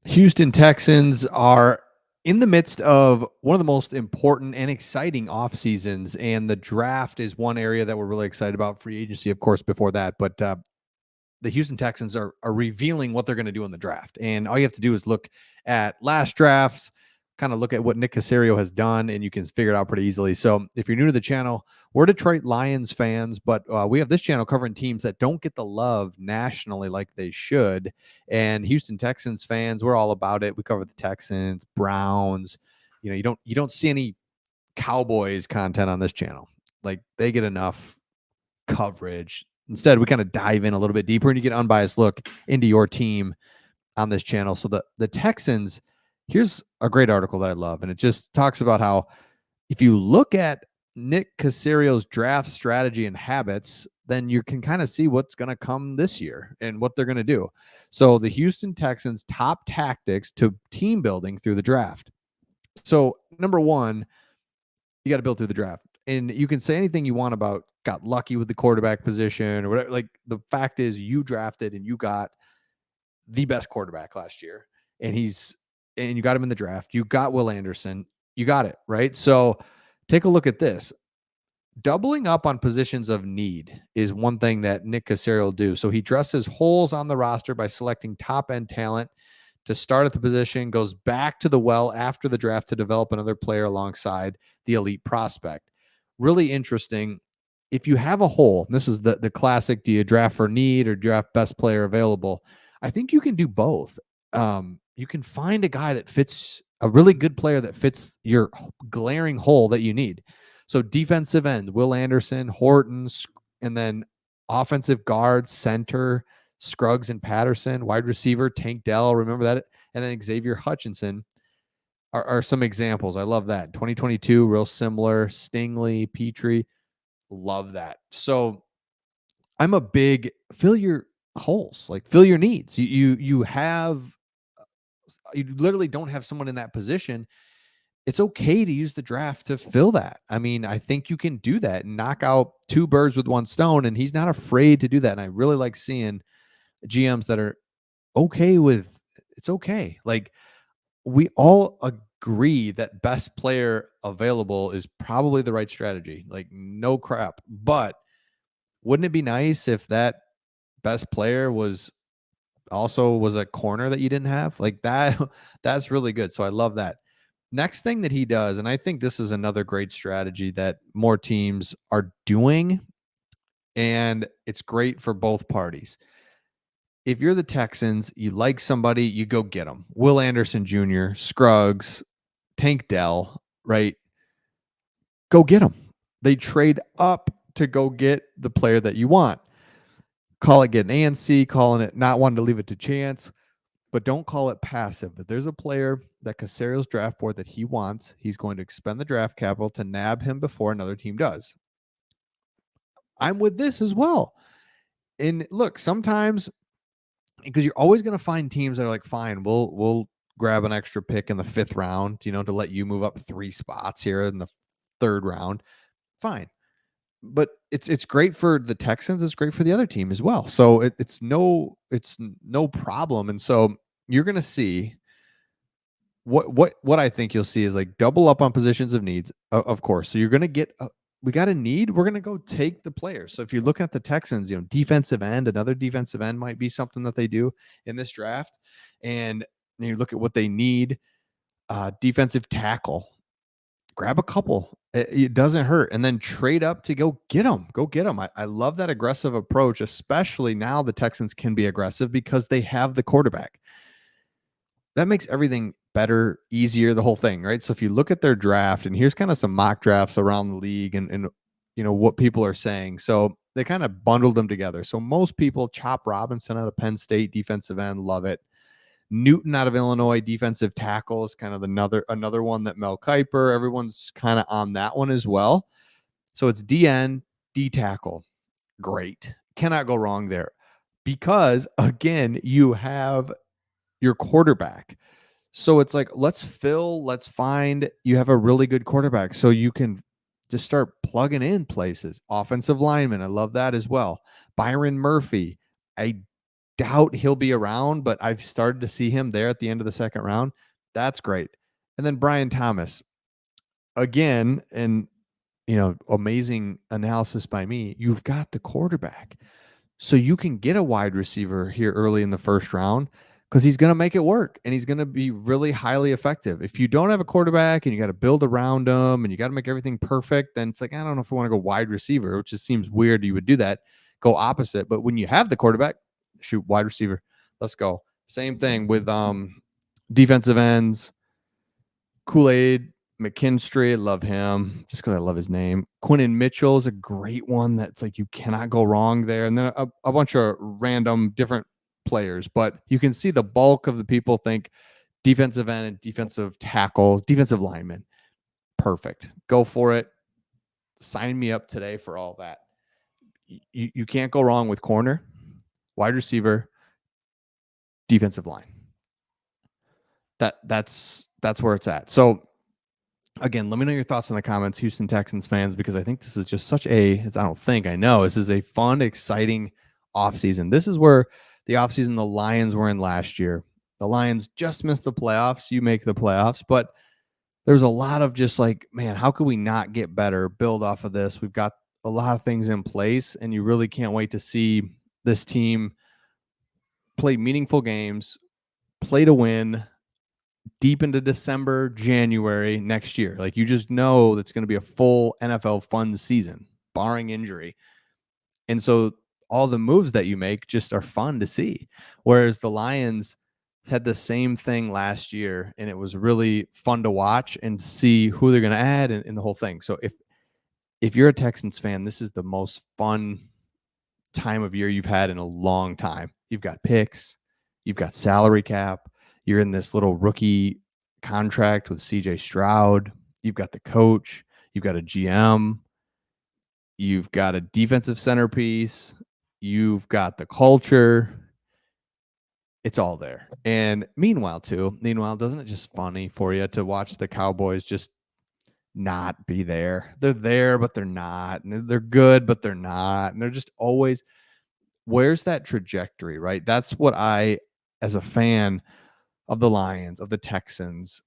Houston Texans are in the midst of one of the most important and exciting off seasons, and the draft is one area that we're really excited about. Free agency, of course, before that, but the Houston Texans are revealing what they're going to do in the draft. And all you have to do is look at last drafts, kind of look at what Nick Caserio has done, and you can figure it out pretty easily. So if you're new to the channel, we're Detroit Lions fans, but we have this channel covering teams that don't get the love nationally like they should. And Houston Texans fans, we're all about it. We cover the Texans, Browns. You don't see any Cowboys content on this channel. Like, they get enough coverage. Instead, we kind of dive in a little bit deeper and you get an unbiased look into your team on this channel. So the Texans, here's a great article that I love, and it just talks about how if you look at Nick Caserio's draft strategy and habits, then you can kind of see what's going to come this year and what they're going to do. So the Houston Texans' top tactics to team building through the draft. So number one, you got to build through the draft. And you can say anything you want about got lucky with the quarterback position or whatever. Like, the fact is, you drafted and you got the best quarterback last year, and you got him in the draft. You got Will Anderson. You got it, right? So take a look at this. Doubling up on positions of need is one thing that Nick Caserio will do. So he dresses holes on the roster by selecting top end talent to start at the position, goes back to the well after the draft to develop another player alongside the elite prospect. Really interesting. If you have a hole, this is the classic, do you draft for need or draft best player available? I think you can do both. You can find a guy that fits, a really good player that fits your glaring hole that you need. So defensive end, Will Anderson, Horton, and then offensive guard, center, Scruggs and Patterson, wide receiver, Tank Dell, remember that? And then Xavier Hutchinson are some examples. I love that. 2022, real similar. Stingley, Petrie, love that. So I'm a big fill your holes, like fill your needs. You have, you literally don't have someone in that position. It's okay to use the draft to fill that. I mean, I think you can do that and knock out two birds with one stone, and he's not afraid to do that. And I really like seeing GMs that are okay with, it's okay. Like, we all agree that best player available is probably the right strategy. Like, no crap. But wouldn't it be nice if that best player was a corner that you didn't have? Like that, that's really good. So I love that. Next thing that he does, and I think this is another great strategy that more teams are doing, and it's great for both parties. If you're the Texans, you like somebody, you go get them. Will Anderson Jr., Scruggs, Tank Dell, right? Go get them. They trade up to go get the player that you want. Call it getting antsy, calling it not wanting to leave it to chance, but don't call it passive. But there's a player that Caserio's draft board that he wants. He's going to expend the draft capital to nab him before another team does. I'm with this as well. And look, sometimes, because you're always going to find teams that are like, fine, we'll grab an extra pick in the 5th round, to let you move up 3 spots here in the 3rd round. Fine. But it's great for the Texans. It's great for the other team as well. So it's no problem. And so you're going to see what I think you'll see is like double up on positions of needs, of course. So you're going to get, we got a need, we're going to go take the player. So if you're looking at the Texans, defensive end, another defensive end might be something that they do in this draft. And you look at what they need, defensive tackle, grab a couple. It doesn't hurt. And then trade up to go get them. Go get them. I love that aggressive approach, especially now the Texans can be aggressive because they have the quarterback. That makes everything better, easier, the whole thing, right? So if you look at their draft, and here's kind of some mock drafts around the league and what people are saying. So they kind of bundled them together. So most people, Chop Robinson out of Penn State, defensive end, love it. Newton out of Illinois, defensive tackle, is kind of another one that Mel Kiper, everyone's kind of on that one as well. So it's DN, D tackle. Great. Cannot go wrong there. Because again, you have your quarterback. So it's like, let's find, you have a really good quarterback. So you can just start plugging in places. Offensive lineman, I love that as well. Byron Murphy, I doubt he'll be around, but I've started to see him there at the end of the second round. That's great. And then Brian Thomas, again, and amazing analysis by me. You've got the quarterback. So you can get a wide receiver here early in the first round because he's going to make it work and he's going to be really highly effective. If you don't have a quarterback and you got to build around him and you got to make everything perfect, then it's like, I don't know if I want to go wide receiver, which just seems weird. You would do that, go opposite. But when you have the quarterback, shoot, wide receiver, let's go. Same thing with defensive ends. Kool-Aid, McKinstry, love him just because I love his name. Quinnen Mitchell is a great one that's like you cannot go wrong there. And then a bunch of random different players, but you can see the bulk of the people think defensive end and defensive tackle, defensive lineman. Perfect. Go for it. Sign me up today for all that. You can't go wrong with corner, wide receiver, defensive line. That's where it's at. So again, let me know your thoughts in the comments, Houston Texans fans, because I think this is just I know this is a fun, exciting offseason. This is where the offseason the Lions were in last year. The Lions just missed the playoffs. You make the playoffs, but there's a lot of just like, man, how could we not get better, build off of this? We've got a lot of things in place, and you really can't wait to see this team play meaningful games, play to win, deep into December, January next year. Like you just know that's going to be a full NFL fun season, barring injury. And so all the moves that you make just are fun to see. Whereas the Lions had the same thing last year, and it was really fun to watch and see who they're going to add and the whole thing. So if you're a Texans fan, this is the most fun time of year you've had in a long time. You've got picks, you've got salary cap, you're in this little rookie contract with CJ Stroud, you've got the coach, you've got a GM, you've got a defensive centerpiece, you've got the culture. It's all there. And meanwhile, doesn't it just funny for you to watch the Cowboys just not be there? They're there, but they're not. And they're good, but they're not. And they're just always, where's that trajectory, right? That's what I, as a fan of the Lions, of the Texans,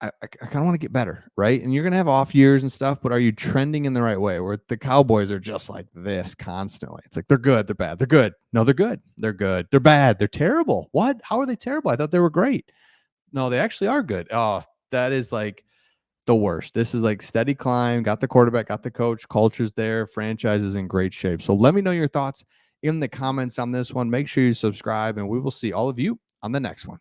I kind of want to get better, right? And you're going to have off years and stuff, but are you trending in the right way? Where the Cowboys are just like this constantly. It's like they're good, they're bad, they're good. No, they're good, they're good, they're bad, they're terrible. What? How are they terrible? I thought they were great. No, they actually are good. Oh, that is like the worst. This is like steady climb. Got the quarterback, got the coach, culture's there, franchise is in great shape. So let me know your thoughts in the comments on this one. Make sure you subscribe, and we will see all of you on the next one.